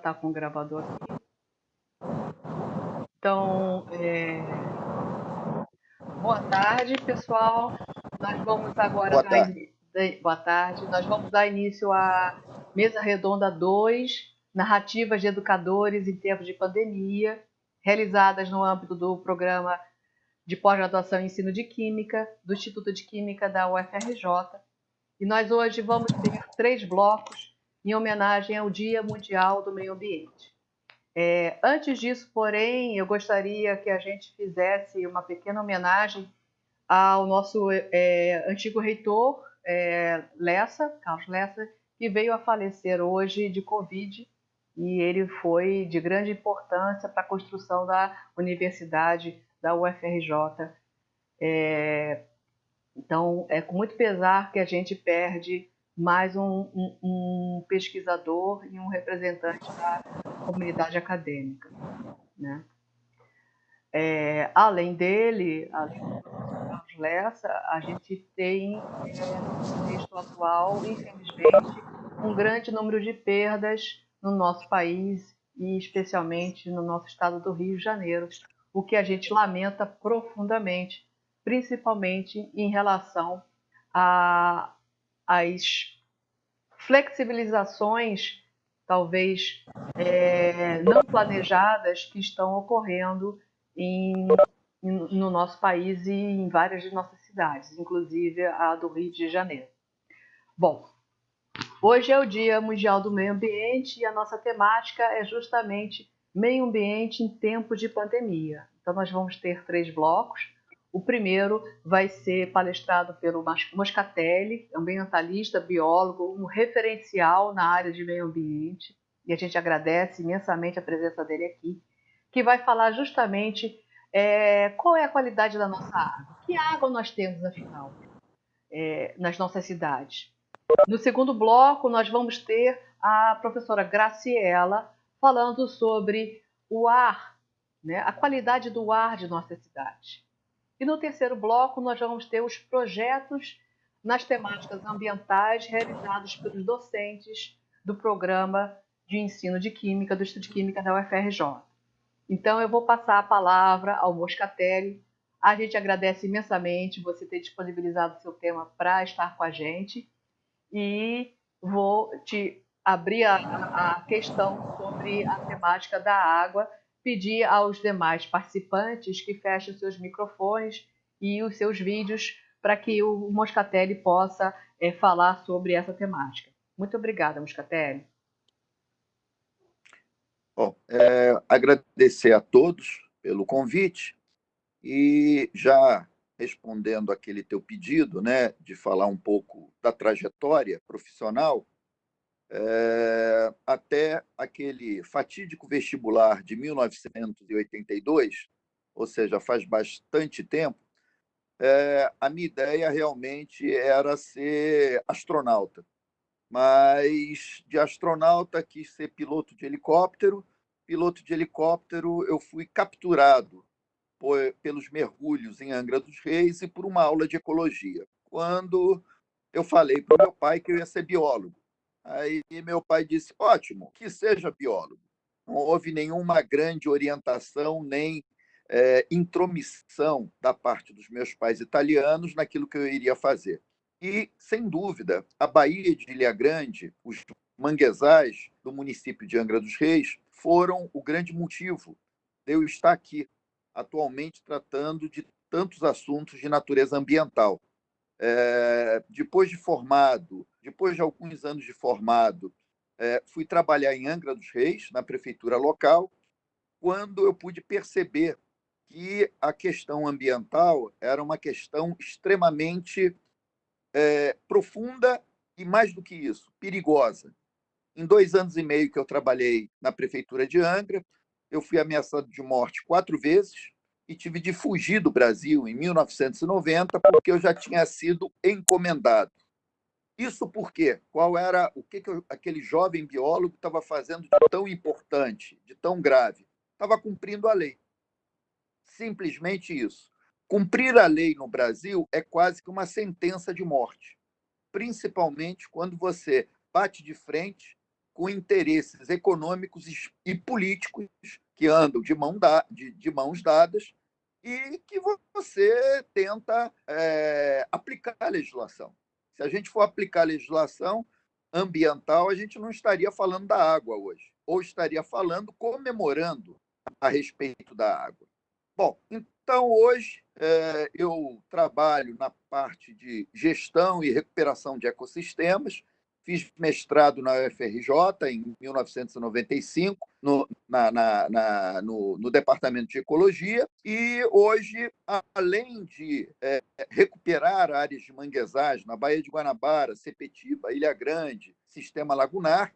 está com o gravador aqui. Então, boa tarde, pessoal. Nós vamos agora Boa tarde. Boa tarde. Nós vamos dar início à Mesa Redonda 2, Narrativas de Educadores em Tempos de Pandemia, realizadas no âmbito do programa de pós-graduação em ensino de Química, do Instituto de Química da UFRJ. E nós hoje vamos ter 3 blocos em homenagem ao Dia Mundial do Meio Ambiente. Antes disso, porém, eu gostaria que a gente fizesse uma pequena homenagem ao nosso antigo reitor, Carlos Lessa, que veio a falecer hoje de Covid, e ele foi de grande importância para a construção da Universidade da UFRJ. Então, é com muito pesar que a gente perde mais um pesquisador e um representante da comunidade acadêmica, né? Além dele, além do professor Carlos Lessa, a gente tem, no contexto atual, infelizmente, um grande número de perdas no nosso país e especialmente no nosso estado do Rio de Janeiro, o que a gente lamenta profundamente, principalmente em relação às flexibilizações, talvez não planejadas, que estão ocorrendo no nosso país e em várias de nossas cidades, inclusive a do Rio de Janeiro. Bom, hoje é o Dia Mundial do Meio Ambiente e a nossa temática é justamente meio ambiente em tempos de pandemia. Então, nós vamos ter 3 blocos. O primeiro vai ser palestrado pelo Moscatelli, ambientalista, biólogo, um referencial na área de meio ambiente, e a gente agradece imensamente a presença dele aqui, que vai falar justamente qual é a qualidade da nossa água. Que água nós temos, afinal, nas nossas cidades? No segundo bloco, nós vamos ter a professora Graciela falando sobre o ar, né, a qualidade do ar de nossa cidade. E no terceiro bloco, nós vamos ter os projetos nas temáticas ambientais realizados pelos docentes do programa de ensino de Química do Instituto de Química da UFRJ. Então, eu vou passar a palavra ao Moscatelli. A gente agradece imensamente você ter disponibilizado o seu tema para estar com a gente. E vou te abrir a questão sobre a temática da água, pedir aos demais participantes que fechem os seus microfones e os seus vídeos para que o Moscatelli possa falar sobre essa temática. Muito obrigada, Moscatelli. Bom, agradecer a todos pelo convite e já respondendo aquele teu pedido, né, de falar um pouco da trajetória profissional, até aquele fatídico vestibular de 1982, ou seja, faz bastante tempo, a minha ideia realmente era ser astronauta, mas de astronauta quis ser piloto de helicóptero. Piloto de helicóptero, eu fui capturado pelos mergulhos em Angra dos Reis e por uma aula de ecologia, quando eu falei para o meu pai que eu ia ser biólogo. Aí meu pai disse: ótimo, que seja biólogo. Não houve nenhuma grande orientação, nem intromissão da parte dos meus pais italianos naquilo que eu iria fazer. E, sem dúvida, a Baía de Ilha Grande, os manguezais do município de Angra dos Reis, foram o grande motivo de eu estar aqui, atualmente tratando de tantos assuntos de natureza ambiental. Depois de formado, depois de alguns anos de formado, fui trabalhar em Angra dos Reis, na prefeitura local, quando eu pude perceber que a questão ambiental era uma questão extremamente profunda e, mais do que isso, perigosa. Em 2 anos e meio que eu trabalhei na prefeitura de Angra, eu fui ameaçado de morte 4 vezes e tive de fugir do Brasil em 1990 porque eu já tinha sido encomendado. Isso por quê? Qual era o que aquele jovem biólogo estava fazendo de tão importante, de tão grave? Estava cumprindo a lei. Simplesmente isso. Cumprir a lei no Brasil é quase que uma sentença de morte, principalmente quando você bate de frente com interesses econômicos e políticos que andam de mãos dadas e que você tenta aplicar a legislação. Se a gente for aplicar a legislação ambiental, a gente não estaria falando da água hoje, ou estaria falando, comemorando a respeito da água. Bom, então hoje eu trabalho na parte de gestão e recuperação de ecossistemas. Fiz mestrado na UFRJ em 1995, no Departamento de Ecologia, e hoje, além de recuperar áreas de manguezais na Baía de Guanabara, Sepetiba, Ilha Grande, Sistema Lagunar,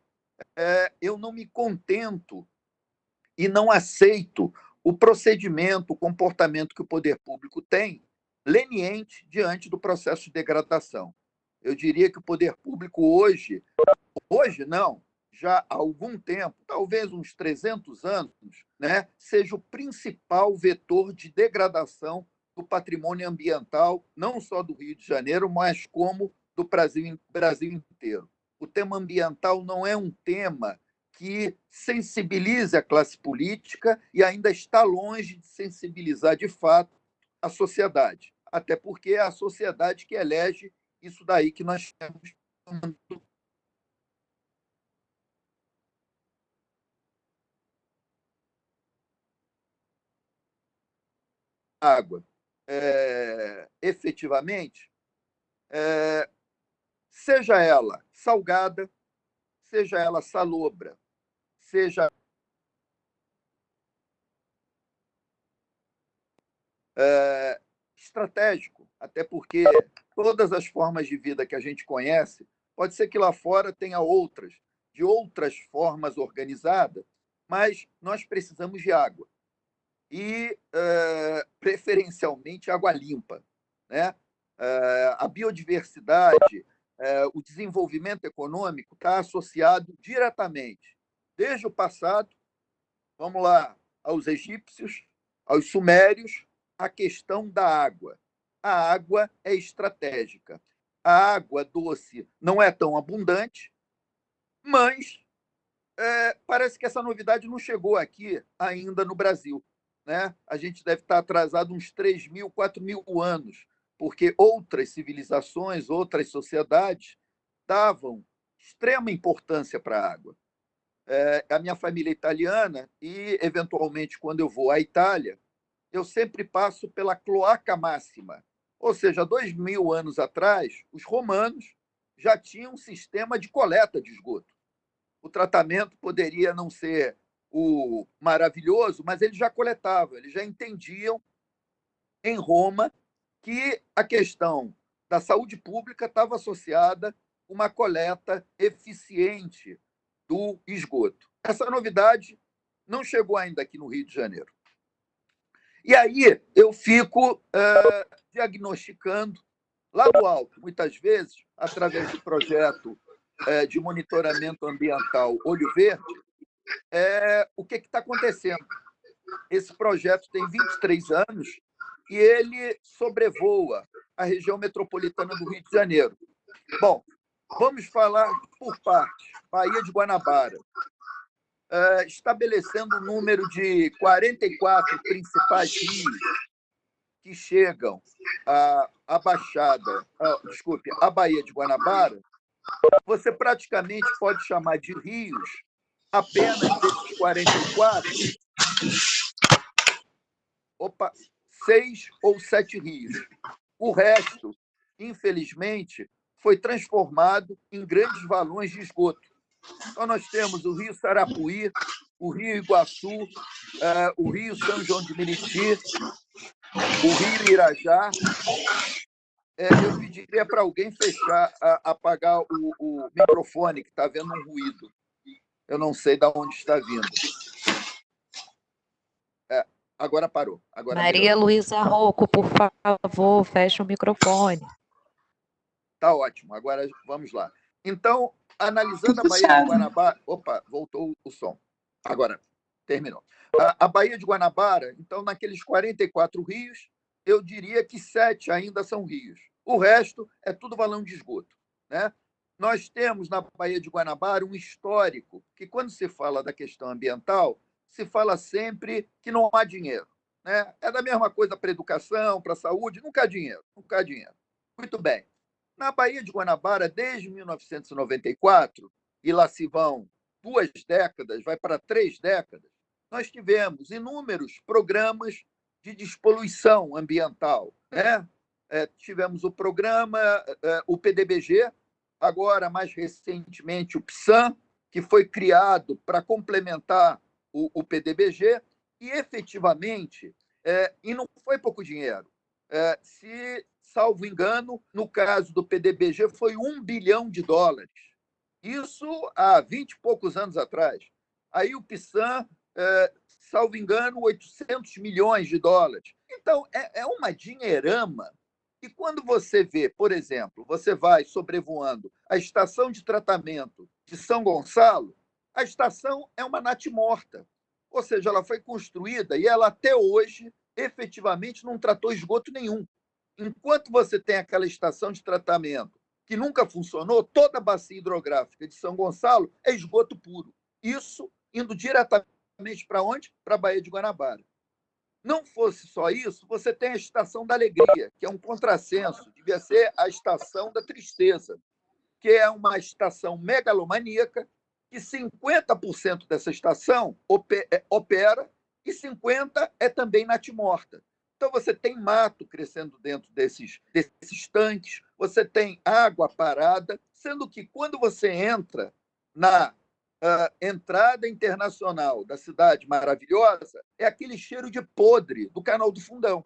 eu não me contento e não aceito o procedimento, o comportamento que o poder público tem, leniente diante do processo de degradação. Eu diria que o poder público hoje não, já há algum tempo, talvez uns 300 anos, né, seja o principal vetor de degradação do patrimônio ambiental, não só do Rio de Janeiro, mas como do Brasil inteiro. O tema ambiental não é um tema que sensibilize a classe política e ainda está longe de sensibilizar de fato a sociedade, até porque é a sociedade que elege isso daí que nós temos água. Efetivamente, seja ela salgada, seja ela salobra, seja estratégico, até porque todas as formas de vida que a gente conhece, pode ser que lá fora tenha outras, de outras formas organizadas, mas nós precisamos de água. E, preferencialmente, água limpa. Né? A biodiversidade, o desenvolvimento econômico está associado diretamente, desde o passado, vamos lá, aos egípcios, aos sumérios, a questão da água. A água é estratégica. A água doce não é tão abundante, mas parece que essa novidade não chegou aqui ainda no Brasil. Né? A gente deve estar atrasado uns 3.000, 4.000 anos, porque outras civilizações, outras sociedades davam extrema importância para a água. A minha família é italiana e, eventualmente, quando eu vou à Itália, eu sempre passo pela Cloaca Máxima. Ou seja, 2.000 anos atrás, os romanos já tinham um sistema de coleta de esgoto. O tratamento poderia não ser o maravilhoso, mas eles já coletavam, eles já entendiam em Roma que a questão da saúde pública estava associada a uma coleta eficiente do esgoto. Essa novidade não chegou ainda aqui no Rio de Janeiro. E aí eu fico diagnosticando lá do alto, muitas vezes, através do projeto de monitoramento ambiental Olho Verde, o que está acontecendo. Esse projeto tem 23 anos e ele sobrevoa a região metropolitana do Rio de Janeiro. Bom, vamos falar por partes. Baía de Guanabara, estabelecendo um número de 44 principais rios que chegam à Baixada, desculpe, à Baía de Guanabara, você praticamente pode chamar de rios apenas desses 44, 6 ou 7 rios. O resto, infelizmente, foi transformado em grandes valões de esgoto. Então, nós temos o Rio Sarapuí, o Rio Iguaçu, o Rio São João de Meriti, o Rio Irajá. Eu pediria para alguém apagar o microfone, que está havendo um ruído. Eu não sei de onde está vindo. Agora parou. Agora Maria melhorou. Luísa Rocco, por favor, feche o microfone. Está ótimo. Agora vamos lá. Então, analisando a Baía de Guanabara... Opa, voltou o som. Agora, terminou. A Baía de Guanabara, então, naqueles 44 rios, eu diria que 7 ainda são rios. O resto é tudo valão de esgoto. Né? nós temos na Baía de Guanabara um histórico, que quando se fala da questão ambiental, se fala sempre que não há dinheiro. Né? É da mesma coisa para a educação, para a saúde, nunca há dinheiro, nunca há dinheiro. Muito bem. Na Baía de Guanabara, desde 1994, e lá se vão 2 décadas, vai para 3 décadas, nós tivemos inúmeros programas de despoluição ambiental. Né? Tivemos o programa, o PDBG, agora, mais recentemente, o PSAM, que foi criado para complementar o PDBG, e efetivamente, e não foi pouco dinheiro. Se, salvo engano, no caso do PDBG, foi US$ 1 bilhão. Isso há 20 e poucos anos atrás. Aí o PSAM, salvo engano, US$ 800 milhões. Então, é uma dinheirama. E quando você vê, por exemplo, você vai sobrevoando a estação de tratamento de São Gonçalo, a estação é uma natimorta. Ou seja, ela foi construída e ela até hoje efetivamente não tratou esgoto nenhum. Enquanto você tem aquela estação de tratamento que nunca funcionou, toda a bacia hidrográfica de São Gonçalo é esgoto puro. Isso indo diretamente para onde? Para a Baía de Guanabara. Não fosse só isso, você tem a Estação da Alegria, que é um contrassenso, devia ser a Estação da Tristeza, que é uma estação megalomaníaca, que 50% dessa estação opera e 50% é também natimorta. Então, você tem mato crescendo dentro desses tanques, você tem água parada, sendo que quando você entra na entrada internacional da cidade maravilhosa, é aquele cheiro de podre do Canal do Fundão,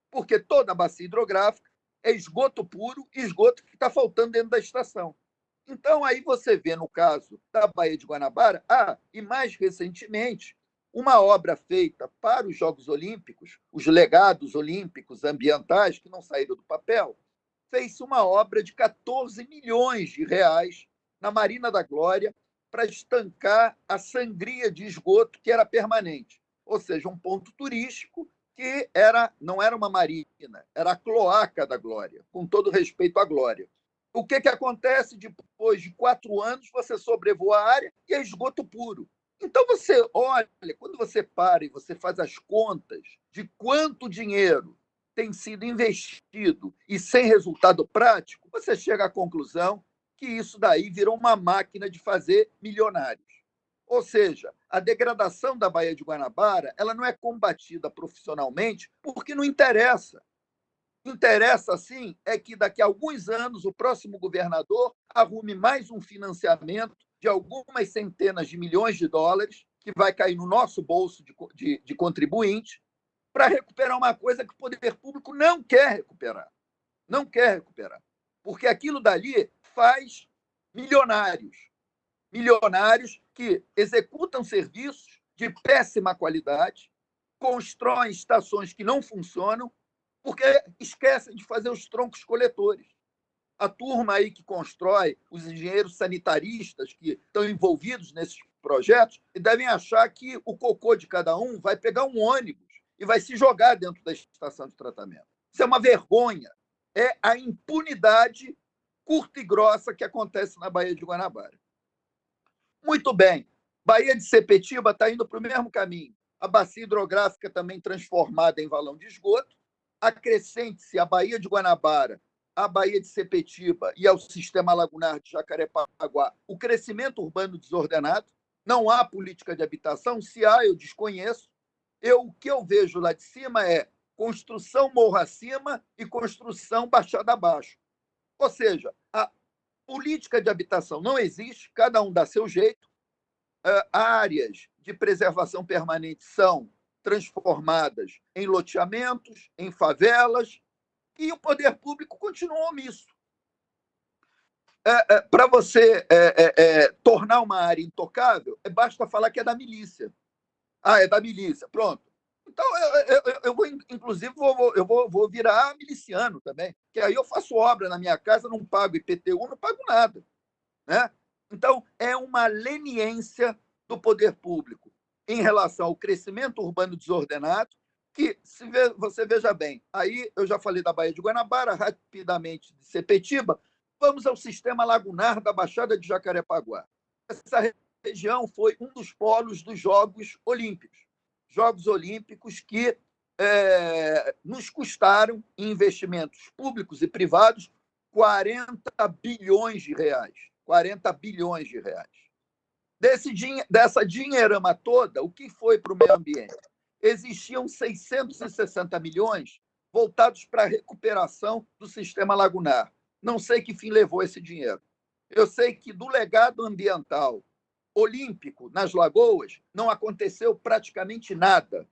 porque toda a bacia hidrográfica é esgoto puro, esgoto que está faltando dentro da estação. Então, aí você vê, no caso da Baía de Guanabara, e mais recentemente, uma obra feita para os Jogos Olímpicos, os legados olímpicos ambientais, que não saíram do papel, fez uma obra de R$ 14 milhões na Marina da Glória para estancar a sangria de esgoto que era permanente. Ou seja, um ponto turístico que não era uma marina, era a cloaca da Glória, com todo respeito à Glória. O que acontece depois de 4 anos? Você sobrevoa a área e é esgoto puro. Então, você olha, quando você para e você faz as contas de quanto dinheiro tem sido investido e sem resultado prático, você chega à conclusão que isso daí virou uma máquina de fazer milionários. Ou seja, a degradação da Baía de Guanabara ela não é combatida profissionalmente porque não interessa. Interessa, sim, é que daqui a alguns anos o próximo governador arrume mais um financiamento de algumas centenas de milhões de dólares, que vai cair no nosso bolso de contribuinte, para recuperar uma coisa que o poder público não quer recuperar. Não quer recuperar. Porque aquilo dali faz milionários. Milionários que executam serviços de péssima qualidade, constroem estações que não funcionam, porque esquecem de fazer os troncos coletores. A turma aí que constrói, os engenheiros sanitaristas que estão envolvidos nesses projetos, devem achar que o cocô de cada um vai pegar um ônibus e vai se jogar dentro da estação de tratamento. Isso é uma vergonha. É a impunidade curta e grossa que acontece na Baía de Guanabara. Muito bem. Baía de Sepetiba está indo para o mesmo caminho. A bacia hidrográfica também transformada em valão de esgoto. Acrescente-se a Baía de Guanabara, a Baía de Sepetiba e ao sistema lagunar de Jacarepaguá o crescimento urbano desordenado. Não há política de habitação. Se há, eu desconheço. O que eu vejo lá de cima é construção morro acima e construção baixada abaixo. Ou seja, a política de habitação não existe, cada um dá seu jeito. Áreas de preservação permanente são transformadas em loteamentos, em favelas, e o poder público continua omisso. Para você tornar uma área intocável, basta falar que é da milícia. É da milícia, pronto. Então, eu vou, inclusive, vou virar miliciano também, que aí eu faço obra na minha casa, não pago IPTU, não pago nada. Né? Então, é uma leniência do poder público em relação ao crescimento urbano desordenado, que, você veja bem, aí eu já falei da Baía de Guanabara, rapidamente de Sepetiba, Vamos ao sistema lagunar da Baixada de Jacarepaguá. Essa região foi um dos polos dos Jogos Olímpicos. Jogos Olímpicos que nos custaram, em investimentos públicos e privados, 40 bilhões de reais. 40 bilhões de reais. Dessa dinheirama toda, o que foi para o meio ambiente? Existiam 660 milhões voltados para a recuperação do sistema lagunar. Não sei que fim levou esse dinheiro. Eu sei que do legado ambiental olímpico nas lagoas não aconteceu praticamente nada.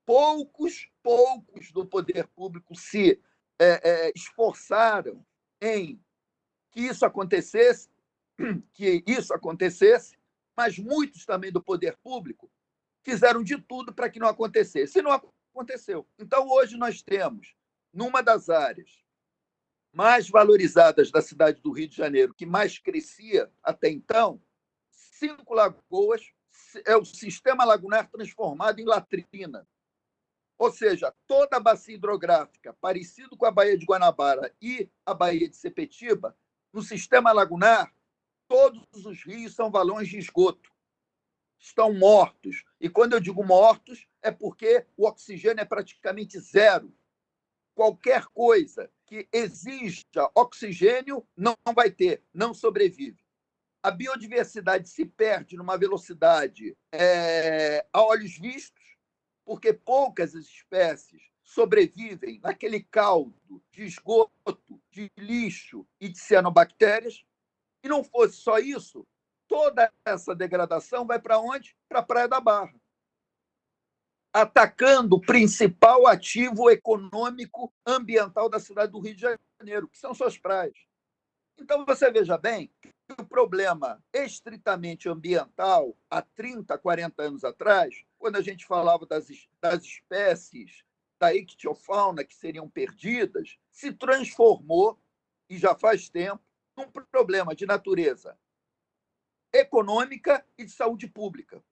Poucos do poder público se esforçaram em que isso acontecesse, mas muitos também do poder público fizeram de tudo para que não acontecesse. E não aconteceu. Então, hoje nós temos, numa das áreas mais valorizadas da cidade do Rio de Janeiro, que mais crescia até então, 5 lagoas, é o sistema lagunar transformado em latrina. Ou seja, toda a bacia hidrográfica, parecido com a Baía de Guanabara e a Baía de Sepetiba, no sistema lagunar, todos os rios são valões de esgoto. Estão mortos. E quando eu digo mortos, é porque o oxigênio é praticamente zero. Qualquer coisa que exija oxigênio não vai ter, não sobrevive. A biodiversidade se perde numa velocidade a olhos vistos, porque poucas espécies sobrevivem naquele caldo de esgoto, de lixo e de cianobactérias. E não fosse só isso, toda essa degradação vai para onde? Para a Praia da Barra, atacando o principal ativo econômico ambiental da cidade do Rio de Janeiro, que são suas praias. Então, você veja bem que o problema estritamente ambiental, há 30, 40 anos atrás, quando a gente falava das espécies da ictiofauna que seriam perdidas, se transformou, e já faz tempo, num problema de natureza econômica e de saúde pública.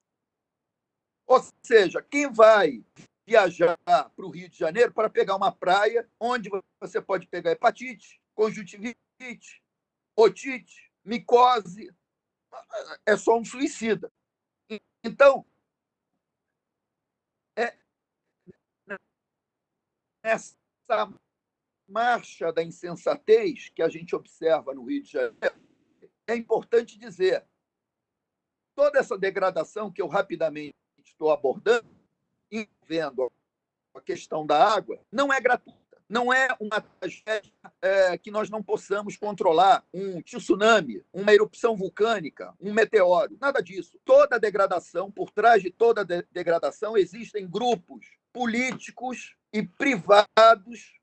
Ou seja, quem vai viajar para o Rio de Janeiro para pegar uma praia onde você pode pegar hepatite, conjuntivite, otite, micose, é só um suicida. Então, nessa marcha da insensatez que a gente observa no Rio de Janeiro, é importante dizer, toda essa degradação que eu rapidamente estou abordando, vendo a questão da água, não é gratuita. Não é uma tragédia que nós não possamos controlar, um tsunami, uma erupção vulcânica, um meteoro, nada disso. Toda degradação, por trás de toda degradação, existem grupos políticos e privados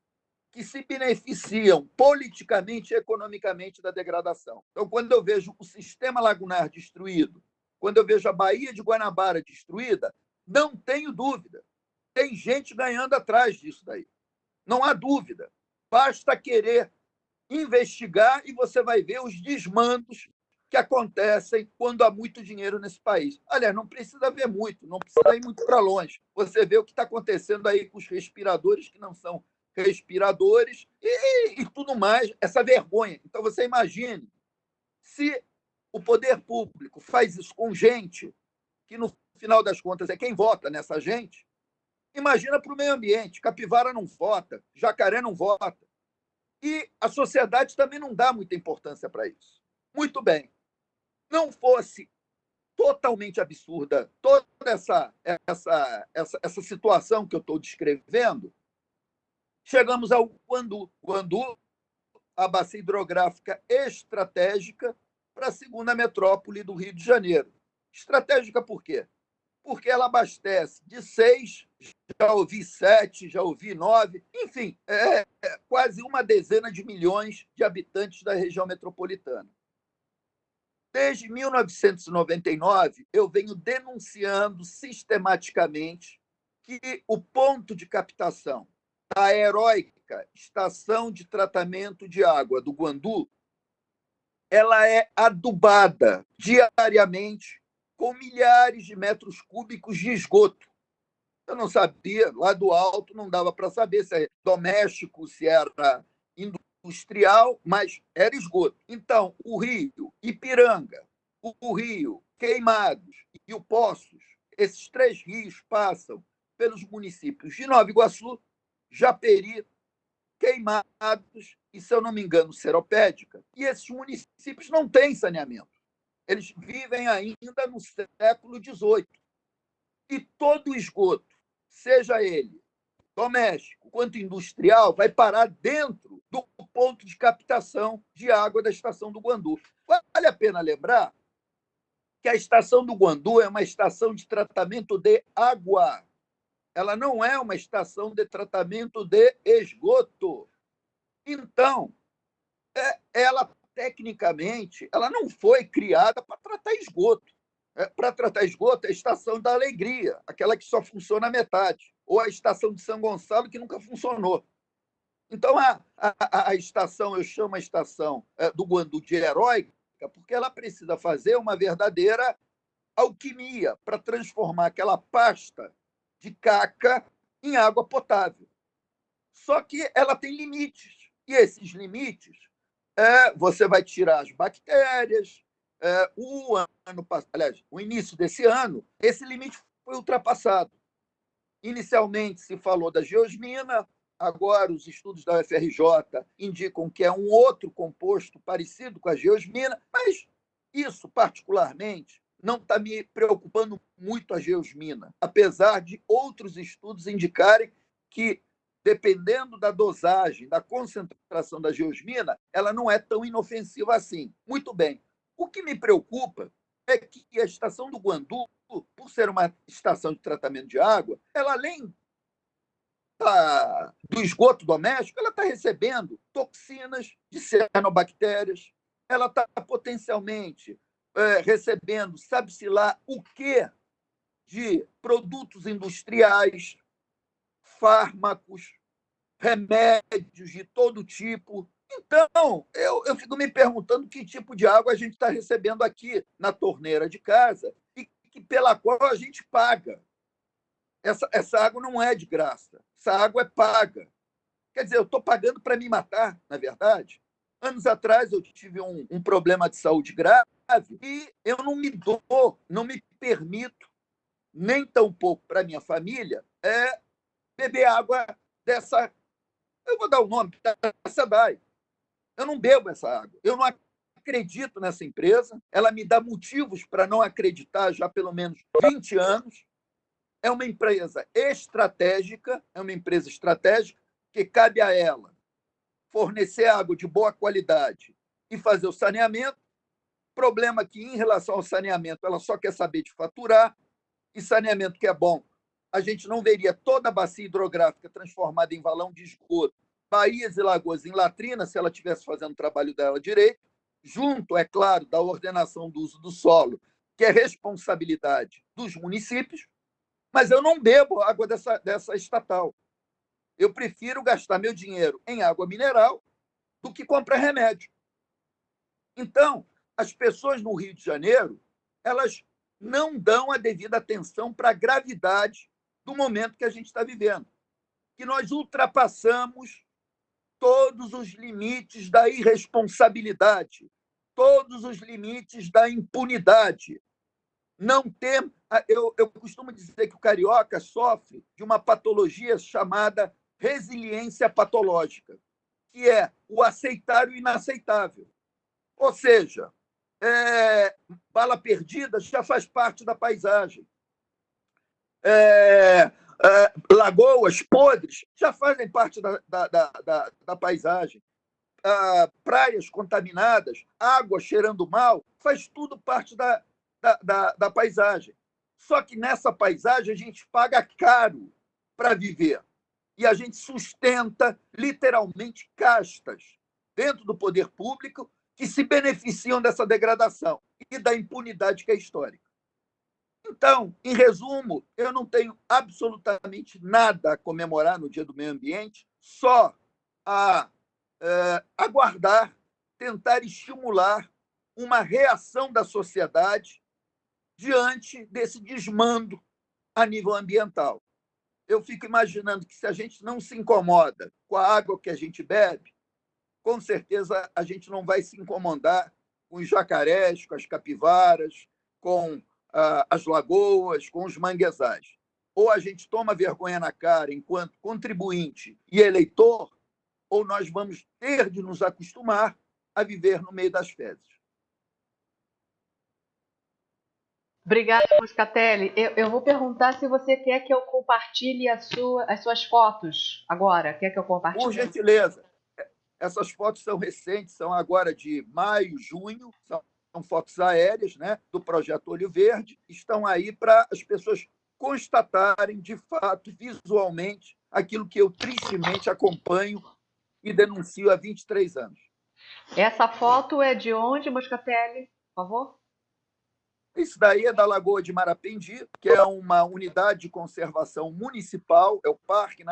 que se beneficiam politicamente e economicamente da degradação. Então, quando eu vejo o sistema lagunar destruído, quando eu vejo a Baía de Guanabara destruída, não tenho dúvida. Tem gente ganhando atrás disso daí. Não há dúvida. Basta querer investigar e você vai ver os desmandos que acontecem quando há muito dinheiro nesse país. Aliás, não precisa ver muito, não precisa ir muito para longe. Você vê o que está acontecendo aí com os respiradores que não são respiradores e tudo mais, essa vergonha. Então, você imagine se o poder público faz isso com gente que, no final das contas, é quem vota nessa gente. Imagina para o meio ambiente. Capivara não vota, jacaré não vota. E a sociedade também não dá muita importância para isso. Muito bem. Não fosse totalmente absurda toda essa situação que eu estou descrevendo, chegamos ao Guandu. Guandu, a bacia hidrográfica estratégica para a segunda metrópole do Rio de Janeiro. Estratégica por quê? Porque ela abastece de 6, já ouvi 7, já ouvi 9, enfim, quase uma dezena de milhões de habitantes da região metropolitana. Desde 1999, eu venho denunciando sistematicamente que o ponto de captação da heróica estação de tratamento de água do Guandu, ela é adubada diariamente com milhares de metros cúbicos de esgoto. Eu não sabia, lá do alto não dava para saber se é doméstico, se era industrial, mas era esgoto. Então, o rio Ipiranga, o rio Queimados e o Poços, esses 3 rios passam pelos municípios de Nova Iguaçu, Japeri, Queimados e, se eu não me engano, Seropédica. E esses municípios não têm saneamento. Eles vivem ainda no século XVIII. E todo o esgoto, seja ele doméstico quanto industrial, vai parar dentro do ponto de captação de água da estação do Guandu. Vale a pena lembrar que a estação do Guandu é uma estação de tratamento de água. Ela não é uma estação de tratamento de esgoto. Então, ela, tecnicamente, ela não foi criada para tratar esgoto. Para tratar esgoto é a estação da Alegria, aquela que só funciona a metade, ou a estação de São Gonçalo, que nunca funcionou. Então, a estação, eu chamo a estação do Guandu de heróica, porque ela precisa fazer uma verdadeira alquimia para transformar aquela pasta de caca em água potável. Só que ela tem limites, e esses limites você vai tirar as bactérias. O início desse ano, esse limite foi ultrapassado. Inicialmente se falou da geosmina, agora os estudos da UFRJ indicam que é um outro composto parecido com a geosmina, mas isso, particularmente, não está me preocupando muito a geosmina, apesar de outros estudos indicarem que, dependendo da dosagem, da concentração da geosmina, ela não é tão inofensiva assim. Muito bem. O que me preocupa é que a estação do Guandu, por ser uma estação de tratamento de água, ela, além do esgoto doméstico, ela está recebendo toxinas de cianobactérias, ela está potencialmente recebendo, sabe-se lá o quê, de produtos industriais, fármacos, remédios de todo tipo. Então, eu fico me perguntando que tipo de água a gente está recebendo aqui na torneira de casa e pela qual a gente paga. Essa água não é de graça, essa água é paga. Quer dizer, eu estou pagando para me matar, na verdade. Anos atrás eu tive um problema de saúde grave e eu não me dou, não me permito, nem tampouco para minha família, beber água dessa. Eu vou dar o nome, dessa DAI. Eu não bebo essa água. Eu não acredito nessa empresa. Ela me dá motivos para não acreditar já há pelo menos 20 anos. É uma empresa estratégica, que cabe a ela fornecer água de boa qualidade e fazer o saneamento. Problema que, em relação ao saneamento, ela só quer saber de faturar, e saneamento que é bom. A gente não veria toda a bacia hidrográfica transformada em valão de esgoto, baías e lagoas em latrina, se ela estivesse fazendo o trabalho dela direito, junto, é claro, da ordenação do uso do solo, que é responsabilidade dos municípios, mas eu não bebo água dessa estatal. Eu prefiro gastar meu dinheiro em água mineral do que comprar remédio. Então, as pessoas no Rio de Janeiro, elas não dão a devida atenção para a gravidade do momento que a gente está vivendo, que nós ultrapassamos todos os limites da irresponsabilidade, todos os limites da impunidade. Não tem, eu costumo dizer que o carioca sofre de uma patologia chamada resiliência patológica, que é o aceitar o inaceitável. Ou seja, bala perdida já faz parte da paisagem. Lagoas podres já fazem parte da paisagem. Praias contaminadas, água cheirando mal, faz tudo parte da paisagem. Só que nessa paisagem a gente paga caro para viver. E a gente sustenta, literalmente, castas dentro do poder público que se beneficiam dessa degradação e da impunidade que é histórica. Então, em resumo, eu não tenho absolutamente nada a comemorar no Dia do Meio Ambiente, só a aguardar, tentar estimular uma reação da sociedade diante desse desmando a nível ambiental. Eu fico imaginando que, se a gente não se incomoda com a água que a gente bebe, com certeza a gente não vai se incomodar com os jacarés, com as capivaras, com as lagoas, com os manguezais. Ou a gente toma vergonha na cara enquanto contribuinte e eleitor, ou nós vamos ter de nos acostumar a viver no meio das fezes. Obrigada, Moscatelli. Eu vou perguntar se você quer que eu compartilhe as suas fotos agora. Quer que eu Por compartilhe? gentileza, essas fotos são recentes, são agora de maio, junho, são fotos aéreas, né, do Projeto Olho Verde, estão aí para as pessoas constatarem, de fato, visualmente, aquilo que eu tristemente acompanho e denuncio há 23 anos. Essa foto é de onde, Moscatelli? Por favor. Isso daí é da Lagoa de Marapendi, que é uma unidade de conservação municipal, é o Parque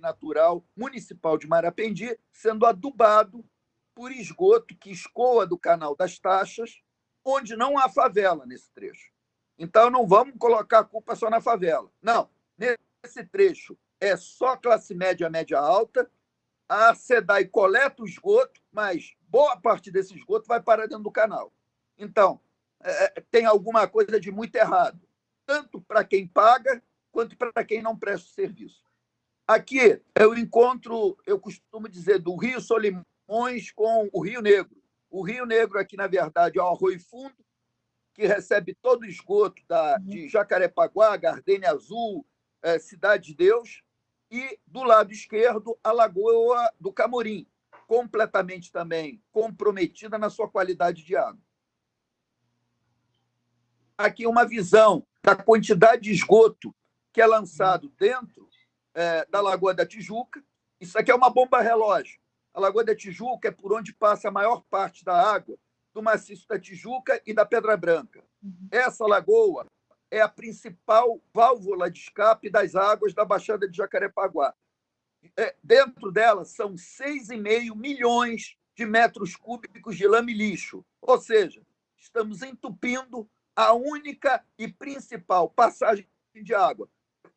Natural Municipal de Marapendi, sendo adubado por esgoto que escoa do Canal das Taxas, onde não há favela nesse trecho. Então, não vamos colocar a culpa só na favela. Não, nesse trecho é só classe média, média alta, a SEDAI coleta o esgoto, mas boa parte desse esgoto vai parar dentro do canal. Então, tem alguma coisa de muito errado, tanto para quem paga, quanto para quem não presta o serviço. Aqui, eu costumo dizer, do Rio Solimões com o Rio Negro. O Rio Negro aqui, na verdade, é o Arroio Fundo, que recebe todo o esgoto de Jacarepaguá, Gardênia Azul, Cidade de Deus, e do lado esquerdo, a Lagoa do Camorim, completamente também comprometida na sua qualidade de água. Aqui uma visão da quantidade de esgoto que é lançado dentro da Lagoa da Tijuca. Isso aqui é uma bomba relógio. A Lagoa da Tijuca é por onde passa a maior parte da água do maciço da Tijuca e da Pedra Branca. Essa lagoa é a principal válvula de escape das águas da Baixada de Jacarepaguá. Dentro dela são 6,5 milhões de metros cúbicos de lama e lixo. Ou seja, estamos entupindo a única e principal passagem de água.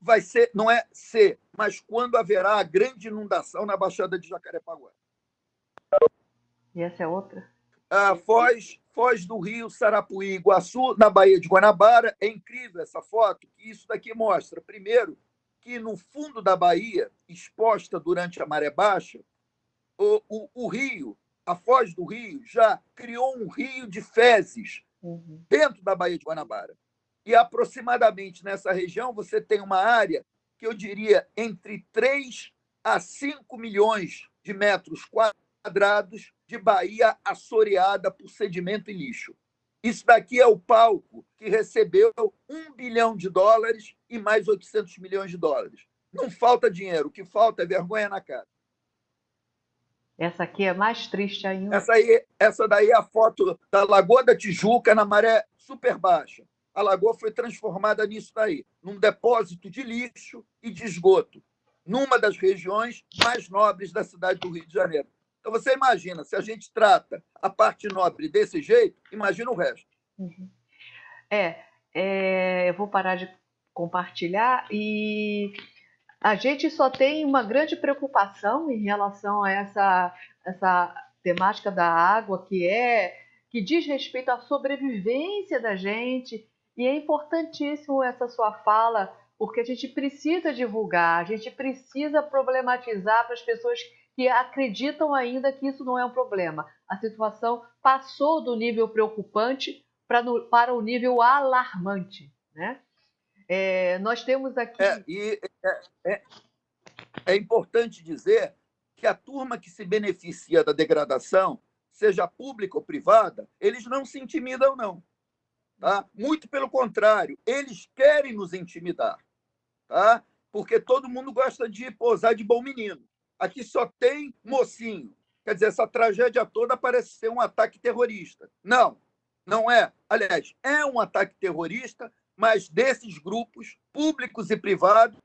Vai ser, não é ser, mas quando haverá a grande inundação na Baixada de Jacarepaguá. E essa é outra? Foz do Rio, Sarapuí, Iguaçu, na Baía de Guanabara. É incrível essa foto, que isso daqui mostra, primeiro, que no fundo da Bahia, exposta durante a maré baixa, o rio, a Foz do Rio, já criou um rio de fezes dentro da Baía de Guanabara. E aproximadamente nessa região você tem uma área que eu diria entre 3 a 5 milhões de metros quadrados de baía assoreada por sedimento e lixo. Isso daqui é o palco que recebeu $1 bilhão e mais 800 milhões de dólares. Não falta dinheiro, o que falta é vergonha na cara. Essa aqui é mais triste ainda. Essa daí é a foto da Lagoa da Tijuca na maré super baixa. A lagoa foi transformada nisso daí, num depósito de lixo e de esgoto, numa das regiões mais nobres da cidade do Rio de Janeiro. Então, você imagina, se a gente trata a parte nobre desse jeito, imagina o resto. Eu vou parar de compartilhar e a gente só tem uma grande preocupação em relação a essa temática da água, que diz respeito à sobrevivência da gente, e é importantíssimo essa sua fala, porque a gente precisa divulgar, a gente precisa problematizar para as pessoas que acreditam ainda que isso não é um problema. A situação passou do nível preocupante para o nível alarmante, né? Nós temos aqui... É importante dizer que a turma que se beneficia da degradação, seja pública ou privada, eles não se intimidam, não. Tá? Muito pelo contrário, eles querem nos intimidar. Tá? Porque todo mundo gosta de posar de bom menino. Aqui só tem mocinho. Quer dizer, essa tragédia toda parece ser um ataque terrorista. Não, não é. Aliás, é um ataque terrorista, mas desses grupos públicos e privados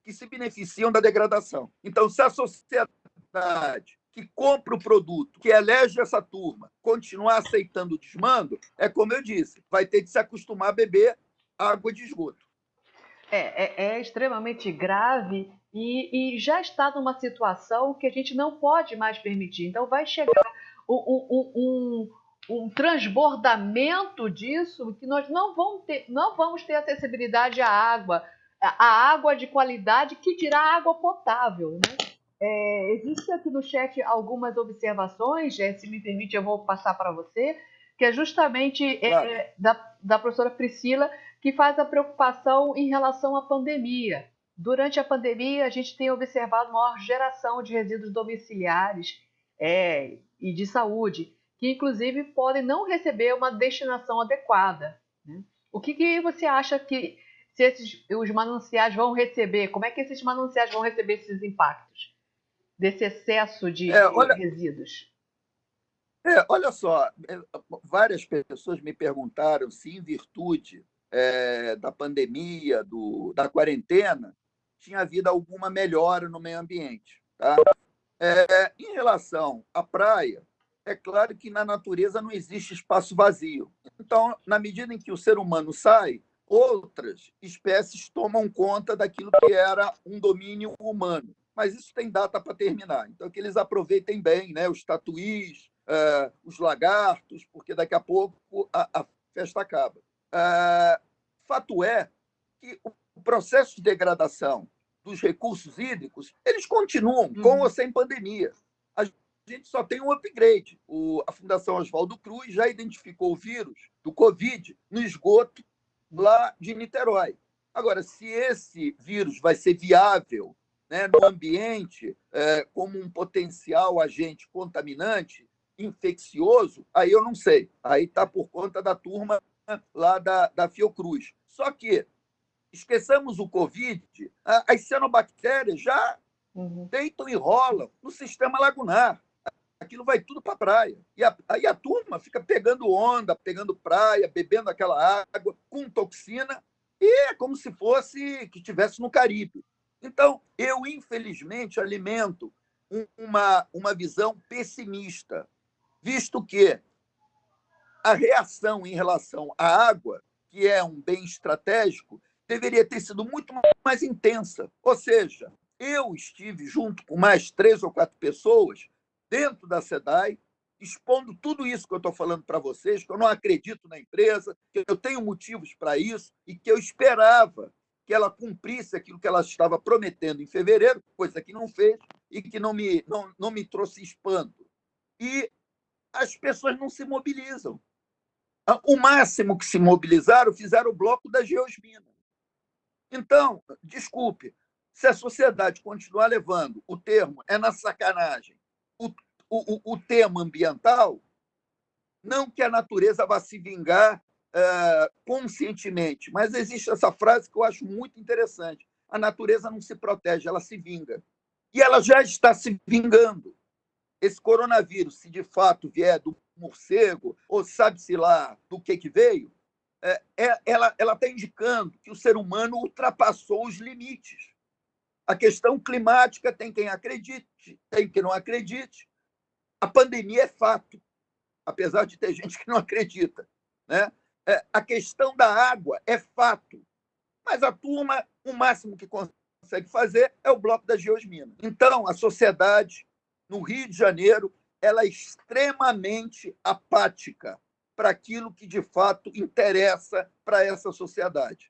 que se beneficiam da degradação. Então, se a sociedade que compra o produto, que elege essa turma, continuar aceitando o desmando, é como eu disse, vai ter que se acostumar a beber água de esgoto. É extremamente grave e já está numa situação que a gente não pode mais permitir. Então, vai chegar um transbordamento disso que nós não vamos ter acessibilidade à água, a água de qualidade, que dirá água potável, né? Existe aqui no chat algumas observações, se me permite, eu vou passar para você, que é justamente Claro. da professora Priscila, que faz a preocupação em relação à pandemia. Durante a pandemia, a gente tem observado maior geração de resíduos domiciliares e de saúde, que inclusive podem não receber uma destinação adequada, né? O que você acha que os mananciais vão receber? Como é que esses mananciais vão receber esses impactos desse excesso de resíduos? Olha só, várias pessoas me perguntaram se, em virtude da pandemia, da quarentena, tinha havido alguma melhora no meio ambiente. Tá? Em relação à praia, é claro que na natureza não existe espaço vazio. Então, na medida em que o ser humano sai, outras espécies tomam conta daquilo que era um domínio humano. Mas isso tem data para terminar. Então, que eles aproveitem bem, né? Os tatuís, os lagartos, porque daqui a pouco a festa acaba. Fato é que o processo de degradação dos recursos hídricos, eles continuam com ou sem pandemia. A gente só tem um upgrade. A Fundação Oswaldo Cruz já identificou o vírus do Covid no esgoto lá de Niterói. Agora, se esse vírus vai ser viável, né, no ambiente como um potencial agente contaminante, infeccioso, aí eu não sei. Aí está por conta da turma lá da Fiocruz. Só que esqueçamos o Covid, as cianobactérias já deitam e rolam no sistema lagunar. Aquilo vai tudo para a praia. E aí a turma fica pegando onda, pegando praia, bebendo aquela água com toxina, e é como se fosse que estivesse no Caribe. Então, eu, infelizmente, alimento uma visão pessimista, visto que a reação em relação à água, que é um bem estratégico, deveria ter sido muito mais intensa. Ou seja, eu estive junto com mais 3 ou 4 pessoas dentro da SEDAI, expondo tudo isso que eu estou falando para vocês, que eu não acredito na empresa, que eu tenho motivos para isso e que eu esperava que ela cumprisse aquilo que ela estava prometendo em fevereiro, coisa que não fez e que não me trouxe espanto. E as pessoas não se mobilizam. O máximo que se mobilizaram, fizeram o bloco da Geosmina. Então, desculpe, se a sociedade continuar levando o termo na sacanagem, o tema ambiental, não que a natureza vá se vingar conscientemente, mas existe essa frase que eu acho muito interessante. A natureza não se protege, ela se vinga. E ela já está se vingando. Esse coronavírus, se de fato vier do morcego, ou sabe-se lá do que veio, ela está indicando que o ser humano ultrapassou os limites. A questão climática tem quem acredite, tem quem não acredite. A pandemia é fato, apesar de ter gente que não acredita, né? A questão da água é fato, mas a turma, o máximo que consegue fazer é o bloco da Geosmina. Então, a sociedade, no Rio de Janeiro, ela é extremamente apática para aquilo que, de fato, interessa para essa sociedade.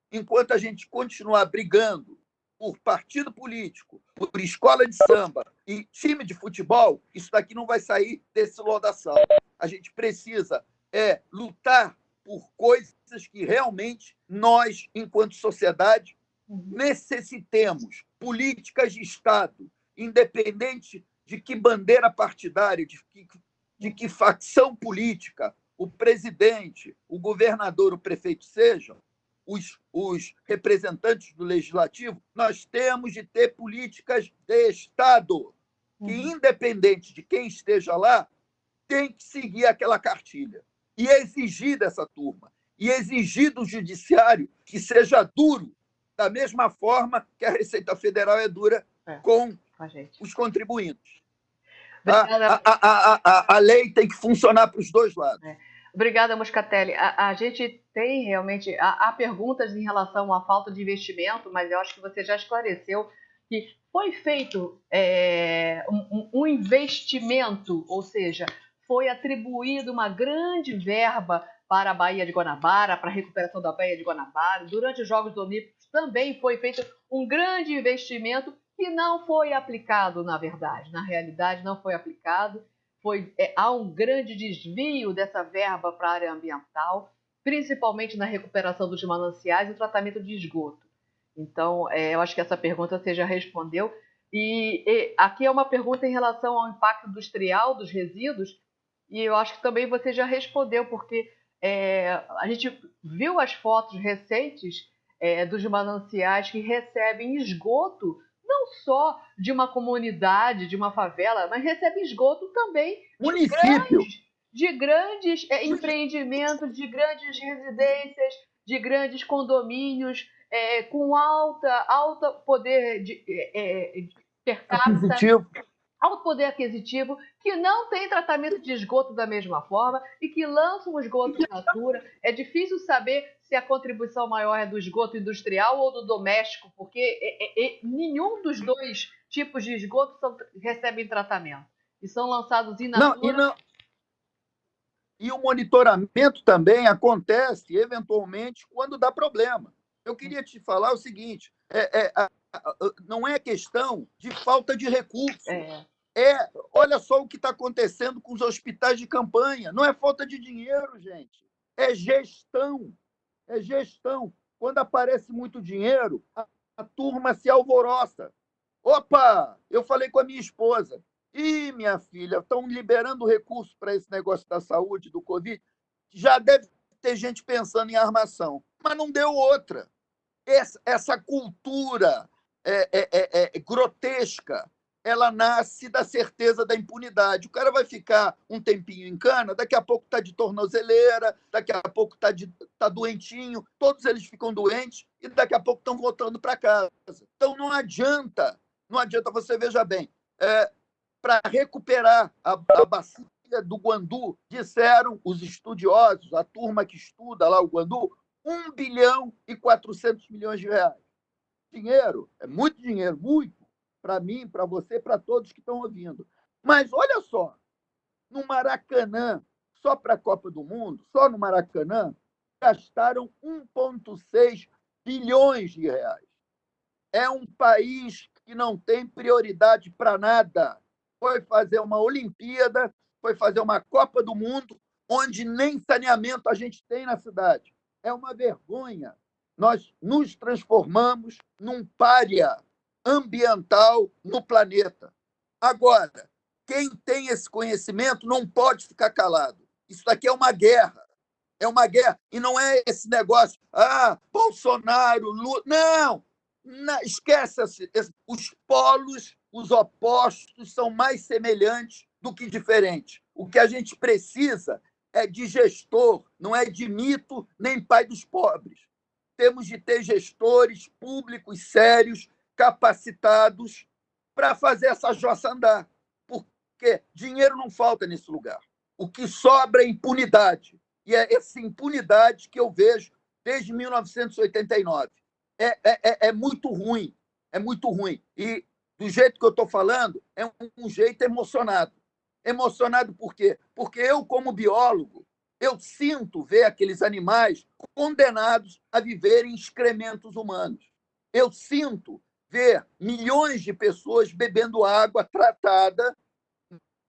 Enquanto a gente continuar brigando por partido político, por escola de samba e time de futebol, isso daqui não vai sair desse lodaçal. A gente precisa lutar por coisas que realmente nós, enquanto sociedade, necessitemos. Políticas de Estado, independente de que bandeira partidária, de que facção política o presidente, o governador, o prefeito sejam, os representantes do legislativo, nós temos de ter políticas de Estado que, independente de quem esteja lá, tem que seguir aquela cartilha e exigir dessa turma, e exigir do judiciário que seja duro, da mesma forma que a Receita Federal é dura com os contribuintes. A lei tem que funcionar para os dois lados. Obrigada, Moscatelli. A gente tem realmente... Há perguntas em relação à falta de investimento, mas eu acho que você já esclareceu que foi feito um investimento, ou seja, foi atribuída uma grande verba para a Baía de Guanabara, para a recuperação da Baía de Guanabara. Durante os Jogos Olímpicos também foi feito um grande investimento que não foi aplicado, na verdade. Na realidade, não foi aplicado. Há um grande desvio dessa verba para a área ambiental, principalmente na recuperação dos mananciais e o tratamento de esgoto. Então, eu acho que essa pergunta você já respondeu. E aqui é uma pergunta em relação ao impacto industrial dos resíduos, e eu acho que também você já respondeu, porque a gente viu as fotos recentes dos mananciais que recebem esgoto, não só de uma comunidade, de uma favela, mas recebem esgoto também Município. de grandes empreendimentos, de grandes residências, de grandes condomínios, com alta poder per capita, Aquisitivo. alto poder aquisitivo, que não tem tratamento de esgoto da mesma forma e que lançam o esgoto in natura. É difícil saber se a contribuição maior é do esgoto industrial ou do doméstico, porque nenhum dos dois tipos de esgoto recebem tratamento. E são lançados in natura. E o monitoramento também acontece, eventualmente, quando dá problema. Eu queria te falar o seguinte: não é questão de falta de recurso. Olha só o que está acontecendo com os hospitais de campanha. Não é falta de dinheiro, gente. É gestão. É gestão. Quando aparece muito dinheiro, a turma se alvoroça. Opa! Eu falei com a minha esposa. Ih, minha filha, estão liberando recursos para esse negócio da saúde, do Covid. Já deve ter gente pensando em armação. Mas não deu outra. Essa cultura grotesca, ela nasce da certeza da impunidade. O cara vai ficar um tempinho em cana, daqui a pouco está de tornozeleira, daqui a pouco está doentinho, todos eles ficam doentes e daqui a pouco estão voltando para casa. Então não adianta, você veja bem, para recuperar a bacia do Guandu, disseram os estudiosos, a turma que estuda lá o Guandu, 1 bilhão e 400 milhões de reais. Dinheiro, é muito dinheiro, muito, para mim, para você, para todos que estão ouvindo. Mas olha só, no Maracanã, só para a Copa do Mundo, só no Maracanã, gastaram 1,6 bilhões de reais. É um país que não tem prioridade para nada. Foi fazer uma Olimpíada, foi fazer uma Copa do Mundo, onde nem saneamento a gente tem na cidade. É uma vergonha. Nós nos transformamos num pária ambiental no planeta. Agora, quem tem esse conhecimento não pode ficar calado. Isso daqui é uma guerra. É uma guerra. E não é esse negócio, Bolsonaro, Lula. Não! Esquece os polos, os opostos são mais semelhantes do que diferentes. O que a gente precisa é de gestor, não é de mito nem pai dos pobres. Temos de ter gestores públicos sérios, capacitados para fazer essa jossa andar, porque dinheiro não falta nesse lugar. O que sobra é impunidade, e é essa impunidade que eu vejo desde 1989. É muito ruim, é muito ruim. E do jeito que eu estou falando, é um jeito emocionado. Emocionado por quê? Porque eu, como biólogo, eu sinto ver aqueles animais condenados a viverem excrementos humanos. Eu sinto ver milhões de pessoas bebendo água tratada,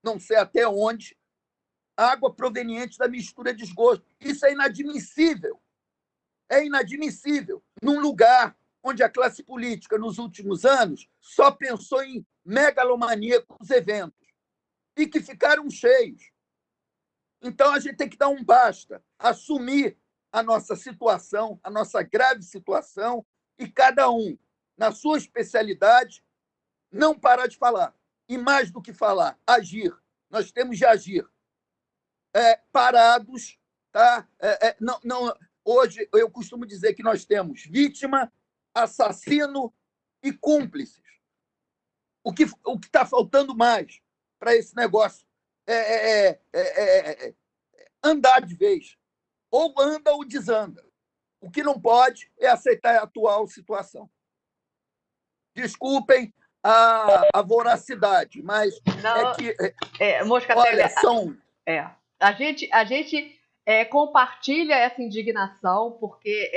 não sei até onde, água proveniente da mistura de esgoto. Isso é inadmissível. É inadmissível. Num lugar onde a classe política, nos últimos anos, só pensou em megalomaníacos eventos e que ficaram cheios. Então, a gente tem que dar um basta, assumir a nossa situação, a nossa grave situação, e cada um, na sua especialidade, não parar de falar. E mais do que falar, agir. Nós temos de agir. Parados, tá? Hoje, eu costumo dizer que nós temos vítima, assassino e cúmplices. O que está faltando mais para esse negócio andar de vez. Ou anda ou desanda. O que não pode é aceitar a atual situação. Desculpem a voracidade, mas Não, é que, Moscatelli, olha, são... a gente compartilha essa indignação porque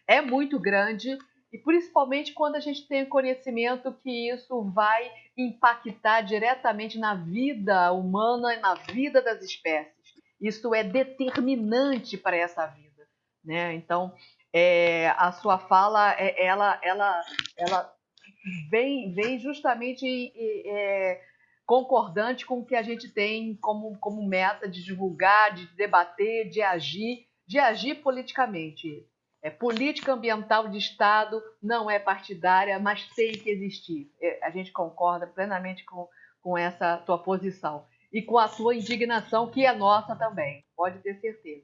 é muito grande e principalmente quando a gente tem conhecimento que isso vai impactar diretamente na vida humana e na vida das espécies. Isso é determinante para essa vida, né? Então, a sua fala, ela vem justamente concordante com o que a gente tem como meta de divulgar, de debater, de agir politicamente. Política ambiental de Estado não é partidária, mas tem que existir. A gente concorda plenamente com essa tua posição e com a tua indignação, que é nossa também, pode ter certeza.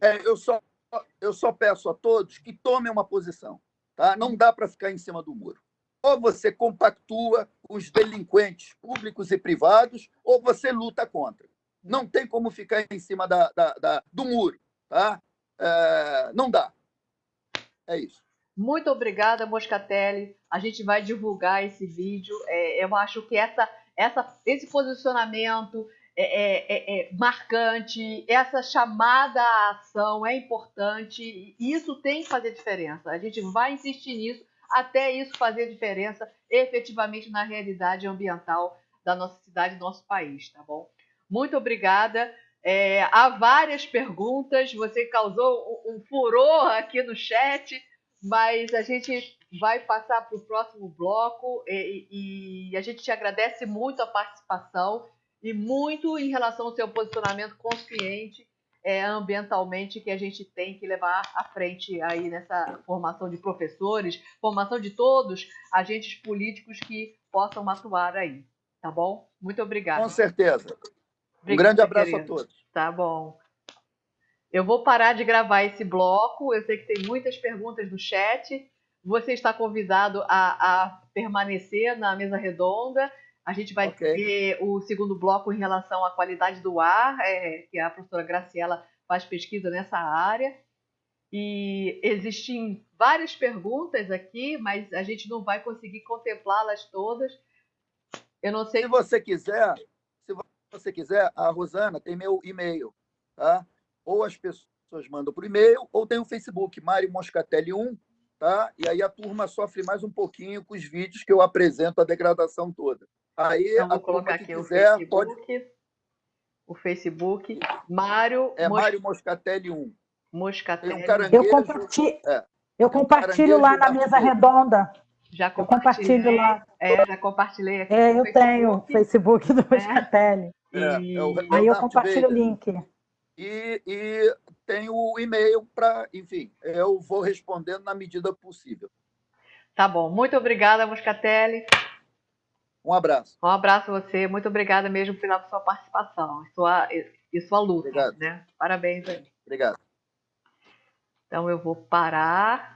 Eu só peço a todos que tomem uma posição. Tá? Não dá para ficar em cima do muro. Ou você compactua com os delinquentes públicos e privados, ou você luta contra. Não tem como ficar em cima do muro. Tá? Não dá. É isso. Muito obrigada, Moscatelli. A gente vai divulgar esse vídeo. Eu acho que esse posicionamento marcante, essa chamada à ação é importante e isso tem que fazer diferença. A gente vai insistir nisso até isso fazer diferença efetivamente na realidade ambiental da nossa cidade, do nosso país, tá bom? Muito obrigada. Há várias perguntas, você causou um furor aqui no chat, mas a gente vai passar para o próximo bloco e a gente te agradece muito a participação e muito em relação ao seu posicionamento consciente ambientalmente que a gente tem que levar à frente aí nessa formação de professores, formação de todos agentes políticos que possam atuar aí, tá bom? Muito obrigada. Com certeza. Obrigada, grande abraço querido. a todos. Tá bom. Eu vou parar de gravar esse bloco. Eu sei que tem muitas perguntas no chat. Você está convidado a permanecer na mesa redonda. A gente vai ter o segundo bloco em relação à qualidade do ar, que a professora Graciela faz pesquisa nessa área. E existem várias perguntas aqui, mas a gente não vai conseguir contemplá-las todas. Eu não sei. Se você quiser, a Rosana tem meu e-mail, tá? Ou as pessoas mandam por e-mail, ou tem o Facebook, Mário Moscatelli 1, tá? E aí a turma sofre mais um pouquinho com os vídeos que eu apresento a degradação toda. Aí Então, vou a colocar turma que aqui quiser o Facebook, Mário Mário Moscatelli 1. Moscatelli. Tem um caranguejo. Eu compartilho lá na mesa redonda. Já eu compartilho lá. Já compartilhei aqui. Eu tenho o Facebook do Moscatelli. Aí eu compartilho o link. E tem o e-mail para, enfim, eu vou respondendo na medida possível. Tá bom. Muito obrigada, Moscatelli. Um abraço. Um abraço a você. Muito obrigada mesmo pela sua participação e sua luta. Obrigado. Né? Parabéns aí. Obrigado. Então eu vou parar.